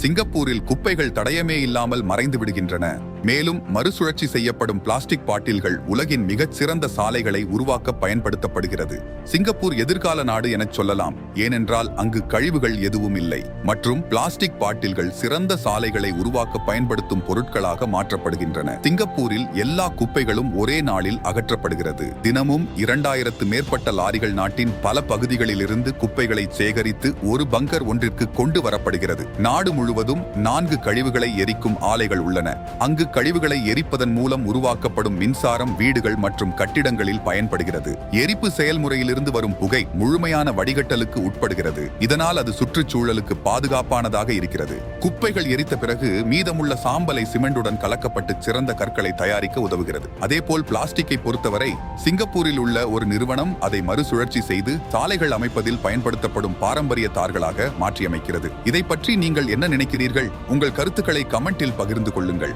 சிங்கப்பூரில் குப்பைகள் தடயமே இல்லாமல் மறைந்து விடுகின்றன. மேலும் மறுசுழற்சி செய்யப்படும் பிளாஸ்டிக் பாட்டில்கள் உலகின் மிகச் சிறந்த சாலைகளை உருவாக்க பயன்படுத்தப்படுகிறது. சிங்கப்பூர் எதிர்கால நாடு எனச் சொல்லலாம், ஏனென்றால் அங்கு கழிவுகள் எதுவும் இல்லை மற்றும் பிளாஸ்டிக் பாட்டில்கள் சிறந்த சாலைகளை உருவாக்க பயன்படுத்தும் பொருட்களாக மாற்றப்படுகின்றன. சிங்கப்பூரில் எல்லா குப்பைகளும் ஒரே நாளில் அகற்றப்படுகிறது. தினமும் 2000 மேற்பட்ட லாரிகள் நாட்டின் பல பகுதிகளிலிருந்து குப்பைகளை சேகரித்து ஒரு பங்கர் ஒன்றிற்கு கொண்டு வரப்படுகிறது. நாடு முழுவதும் 4 கழிவுகளை எரிக்கும் ஆலைகள் உள்ளன. அங்கு கழிவுகளை எரிப்பதன் மூலம் உருவாக்கப்படும் மின்சாரம் வீடுகள் மற்றும் கட்டிடங்களில் பயன்படுகிறது. எரிப்பு செயல்முறையிலிருந்து வரும் புகை முழுமையான வடிகட்டலுக்கு உட்படுகிறது. இதனால் அது சுற்றுச்சூழலுக்கு பாதுகாப்பானதாக இருக்கிறது. குப்பைகள் எரித்த பிறகு மீதமுள்ள சாம்பலை சிமெண்டுடன் கலக்கப்பட்டு சிறந்த கற்களை தயாரிக்க உதவுகிறது. அதேபோல் பிளாஸ்டிக்கை பொறுத்தவரை சிங்கப்பூரில் உள்ள ஒரு நிறுவனம் அதை மறுசுழற்சி செய்து சாலைகள் அமைப்பதில் பயன்படுத்தப்படும் பாரம்பரிய தார்களாக மாற்றியமைக்கிறது. இதை பற்றி நீங்கள் என்ன நினைக்கிறீர்கள்? உங்கள் கருத்துக்களை கமெண்டில் பகிர்ந்து கொள்ளுங்கள்.